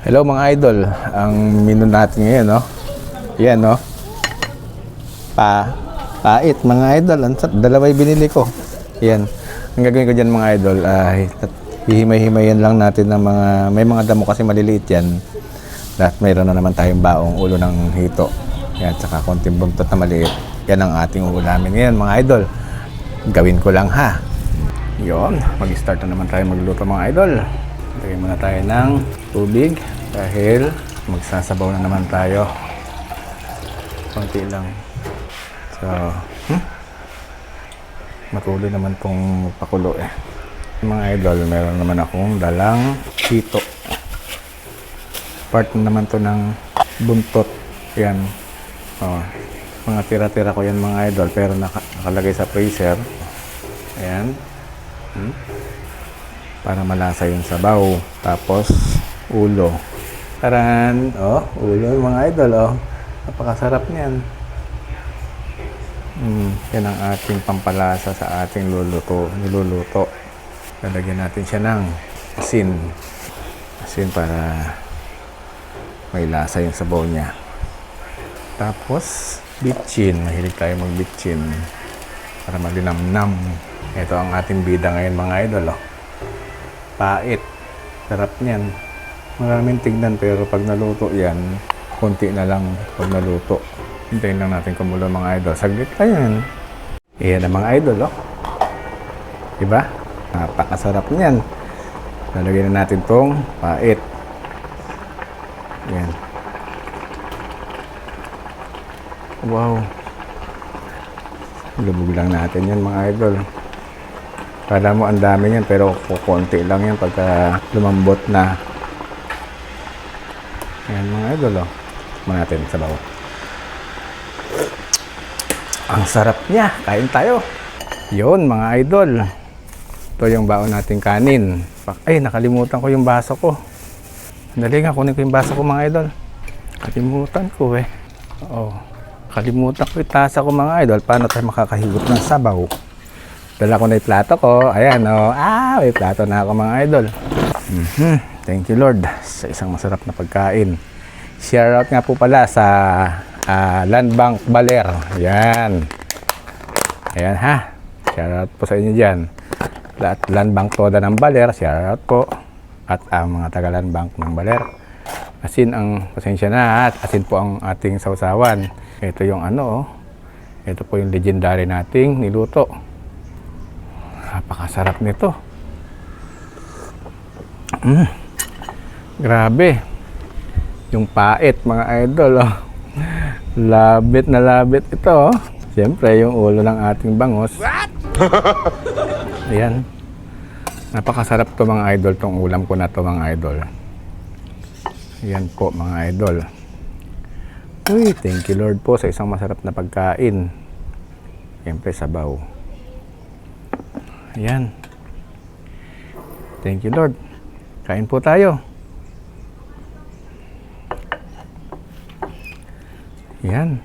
Hello mga idol, ang menu natin ngayon, no? Yan, no? Pait mga idol, dalaway binili ko. Yan. Ang gagawin ko dyan mga idol ay hihimay-himayin lang natin ng may mga damo kasi maliliit yan. At mayroon na naman tayong baong ulo ng hito. Yan, saka konting buntot na maliit. Yan ang ating ulamin ngayon mga idol. Gawin ko lang ha. Yon, mag-start na naman tayo magluto mga idol. Lagyan muna tayo ng tubig dahil magsasabaw na naman tayo. Konti lang. So, matuloy naman pong pakulo eh. Mga idol, meron naman akong dalang hito. Part naman to ng buntot. Yan. Oh, mga tira-tira ko yan mga idol pero nakalagay sa freezer. Ayan. Para malasa yung sabaw. Tapos, ulo. Taran! Oh, ulo mga idol, oh. Napakasarap niyan. Yan ang ating pampalasa sa ating niluluto. Lalagyan natin siya ng asin. Asin para may lasa yung sabaw niya. Tapos, bitchin. Mahilig tayo mag-bitchin. Para malinamnam. Ito ang ating bida ngayon mga idol, oh. Pait. Sarap niyan. Maraming tignan pero pag naluto yan, konti na lang pag naluto. Hintayin lang natin kumulo mga idol. Saglit pa yan. Iyan ang mga idol, oh. Diba? Napakasarap niyan. Lalagyan na natin tong pait. Yan. Wow. Lubog lang natin yan mga idol. Kala mo ang dami yan pero kukunti lang yan pagka lumambot na. Ayan mga idol, oh. Tignan natin sa bawah. Ang sarap niya. Kain tayo. Yun mga idol. Ito yung baon nating kanin. Ay, nakalimutan ko yung baso ko. Dali nga, kunin ko yung baso ko mga idol. Kalimutan ko eh. Oo. Kalimutan ko yung tasa ko mga idol. Paano tayo makakahigot ng sabaw? Dala ko na yung plato ko. Ayan, oh. May plato na ako mga idol. Thank you Lord sa isang masarap na pagkain. Share out nga po pala sa Land Bank Baler. Ayan. Ayan ha. Share out po sa inyo dyan. At Land Bank Toda ng Baler. Share out po. At ang mga taga Land Bank ng Baler. Asin ang pasensya na at asin po ang ating sausawan. Ito yung ano, oh. Ito po yung legendary nating niluto. Napakasarap nito. Grabe. Yung pait mga idol, oh. Labit na labit ito, oh. Siyempre yung ulo ng ating bangos. Ayan. Napakasarap to mga idol, tong ulam ko na to mga idol. Ayan po mga idol. Uy, thank you Lord po sa isang masarap na pagkain. Siyempre sabaw. Ayan. Thank you Lord. Kain po tayo. Ayan.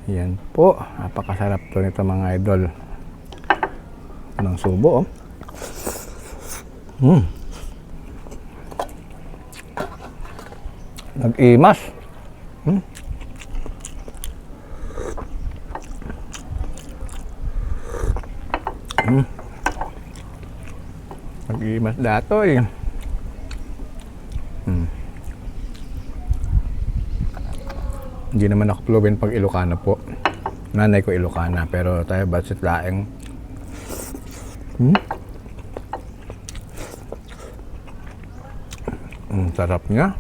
Ayan po. Napakasarap to nito mga idol. Ng subo, oh. Nag-imas. Nag-imas dato eh. Hindi naman ako fluent pag Ilocano po. Nanay ko Ilocana pero tayo basit laeng. Sarap niya.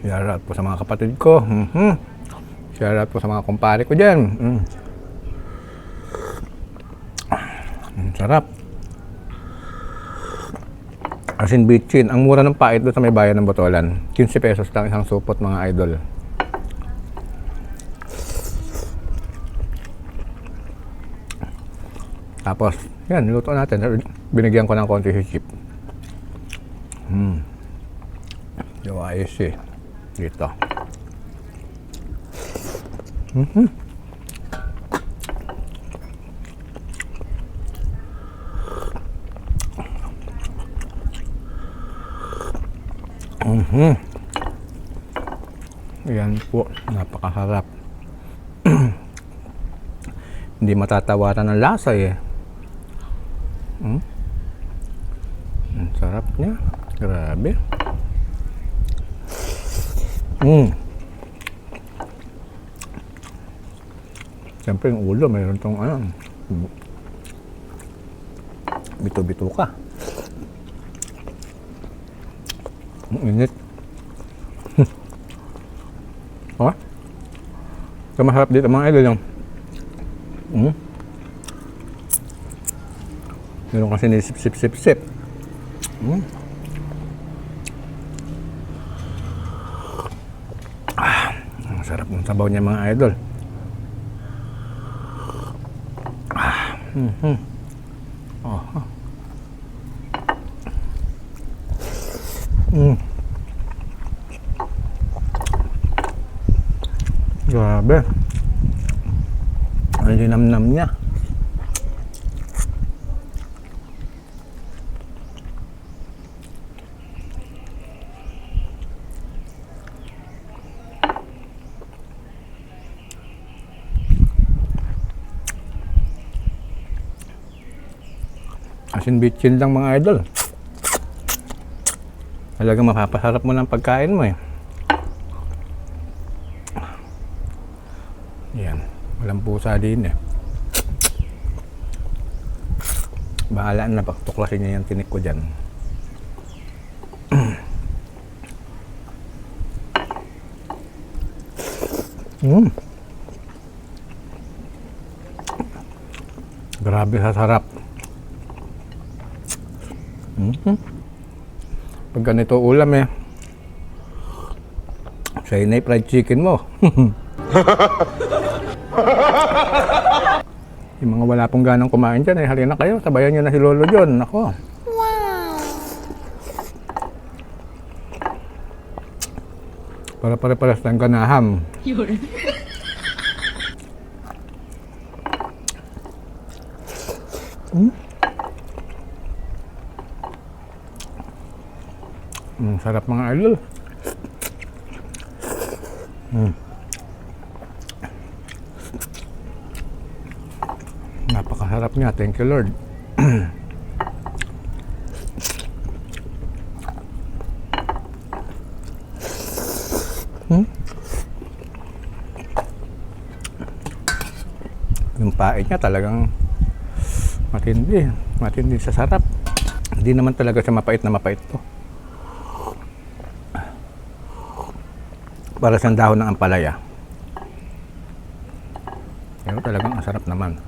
Shout out po sa mga kapatid ko. Shout out po sa mga kumpare ko dyan. Sarap. Asin bitchin. Ang mura ng pait doon sa may bayan ng Botolan. 15 pesos lang isang supot mga idol. Tapos, yan, niluto natin. Binigyan ko ng konti si Chip. Yung ayos eh. Dito. Mhm. Yan po, napakasarap. Hindi matatawaran ng lasa eh. Ang sarap niya. Grabe. Siyempre yung ulo, mayroon tong bito-bito ka. Ang init. Okay? So, masarap dito mga idol yung meron kasi nisip-sip-sip-sip. Ang sarap ng sabaw niya mga idol. Grabe. Ang linamnam niya. Asin bitchin lang mga idol. Talagang mapapasarap mo ng pagkain mo eh. Yan. Walang pusa din eh. Bahala na pagtuklasin niya yung tinik ko dyan. Grabe sa sarap. Pag ganito ulam eh, sa'yo na yung fried chicken mo. Yung mga wala pong ganang kumain dyan, halina kayo, sabayan nyo na si Lolo John. Ako. Wow! Para pare-pares tayong ganaham. Yun. Sarap mga idol. Napakasarap niya. Thank you, Lord. Yung pait niya talagang matindi. Matindi sa sarap. Hindi naman talaga siya mapait na mapait to. Para sa dahon ng ampalaya. Pero talagang ang sarap naman.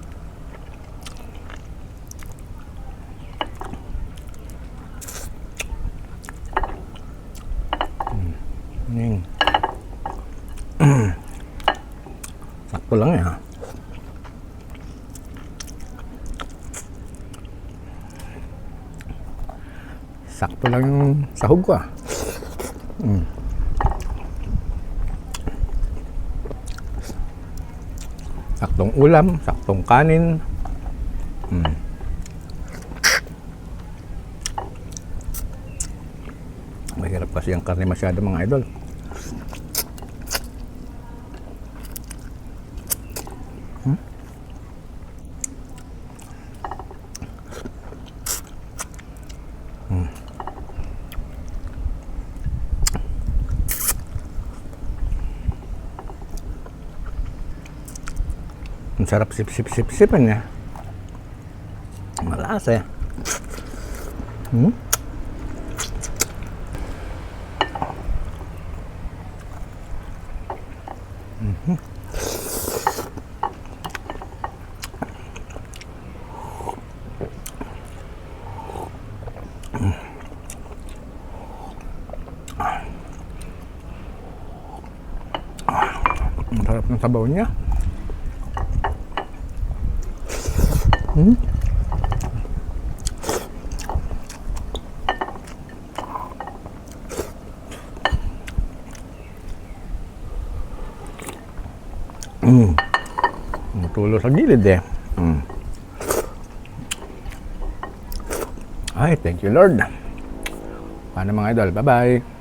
Sakto lang eh ha. Sakto lang yung sahog ko ah. Saktong ulam, saktong kanin. Mahirap kasi ang karne masyado mga idol. Ang sarap sip-sip-sip-sipan niya. Malasa eh. Ang sarap ng sabaw niya. Tulo sa gilid eh. Ay, thank you Lord. Paano mga idol? Bye-bye.